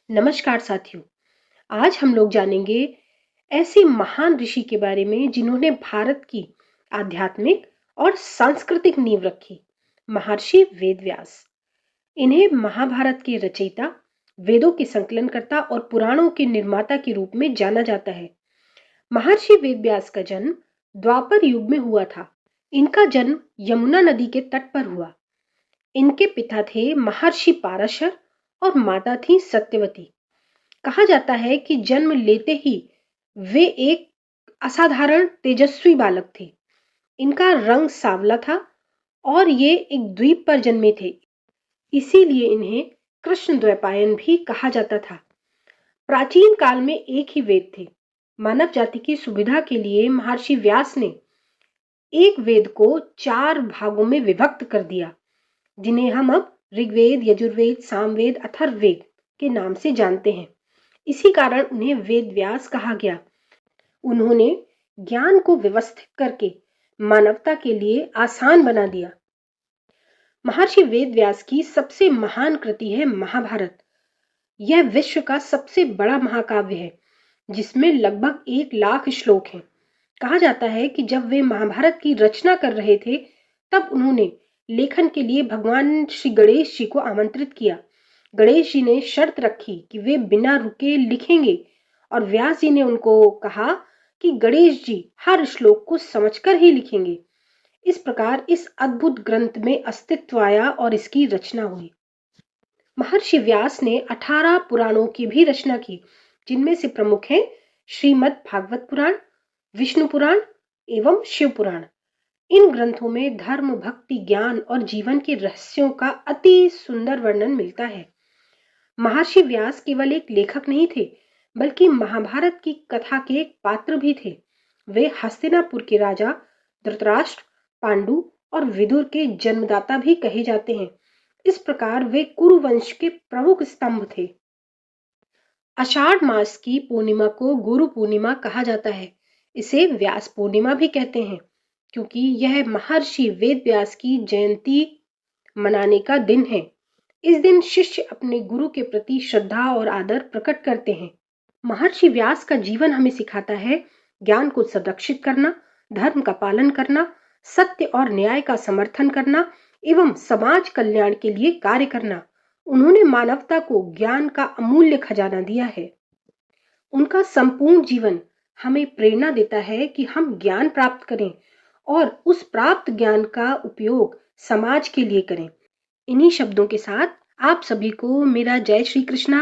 नमस्कार साथियों। आज हम लोग जानेंगे ऐसे महान ऋषि के बारे में जिन्होंने भारत की आध्यात्मिक और सांस्कृतिक नींव रखी। महर्षि वेदव्यास। इन्हें महाभारत के रचयिता, वेदों के संकलनकर्ता और पुराणों के निर्माता के रूप में जाना जाता है। महर्षि वेदव्यास का जन्म द्वापर युग में हुआ था। इनका जन्म यमुना नदी के तट पर हुआ। इनके पिता थे महर्षि पाराशर और माता थी सत्यवती। कहा जाता है कि जन्म लेते ही वे एक असाधारण तेजस्वी बालक थे। इनका रंग सांवला था और ये एक द्वीप पर जन्मे थे, इसीलिए इन्हें कृष्ण द्वैपायन भी कहा जाता था। प्राचीन काल में एक ही वेद थे। मानव जाति की सुविधा के लिए महर्षि व्यास ने एक वेद को 4 भागों में विभक्त कर दिया, जिन्हें हम अब ऋग्वेद, यजुर्वेद, सामवेद, अथर्ववेद के नाम से जानते हैं। इसी कारण उन्हें वेद व्यास कहा गया। उन्होंने ज्ञान को व्यवस्थित करके मानवता के लिए आसान बना दिया। महर्षि वेद व्यास की सबसे महान कृति है महाभारत। यह विश्व का सबसे बड़ा महाकाव्य है, जिसमें लगभग 1 लाख श्लोक हैं। कहा जाता है कि जब वे महाभारत की रचना कर रहे थे, तब उन्होंने लेखन के लिए भगवान श्री गणेश जी को आमंत्रित किया। गणेश जी ने शर्त रखी कि वे बिना रुके लिखेंगे और व्यास जी ने उनको कहा कि गणेश जी हर श्लोक को समझकर ही लिखेंगे। इस प्रकार इस अद्भुत ग्रंथ में अस्तित्व आया और इसकी रचना हुई। महर्षि व्यास ने 18 पुराणों की भी रचना की, जिनमें से प्रमुख हैं श्रीमद् भागवत पुराण, विष्णु पुराण एवं शिव पुराण। इन ग्रंथों में धर्म, भक्ति, ज्ञान और जीवन के रहस्यों का अति सुंदर वर्णन मिलता है। महर्षि व्यास केवल एक लेखक नहीं थे, बल्कि महाभारत की कथा के एक पात्र भी थे। वे हस्तिनापुर के राजा धृतराष्ट्र, पांडु और विदुर के जन्मदाता भी कहे जाते हैं। इस प्रकार वे कुरु वंश के प्रमुख स्तंभ थे। आषाढ़ मास की पूर्णिमा को गुरु पूर्णिमा कहा जाता है। इसे व्यास पूर्णिमा भी कहते हैं, क्योंकि यह महर्षि वेद व्यास की जयंती मनाने का दिन है। इस दिन शिष्य अपने गुरु के प्रति श्रद्धा और आदर प्रकट करते हैं। महर्षि व्यास का जीवन हमें सिखाता है ज्ञान को संरक्षित करना, धर्म का पालन करना, सत्य और न्याय का समर्थन करना एवं समाज कल्याण के लिए कार्य करना। उन्होंने मानवता को ज्ञान का अमूल्य खजाना दिया है। उनका संपूर्ण जीवन हमें प्रेरणा देता है कि हम ज्ञान प्राप्त करें और उस प्राप्त ज्ञान का उपयोग समाज के लिए करें। इन्हीं शब्दों के साथ आप सभी को मेरा जय श्री कृष्णा।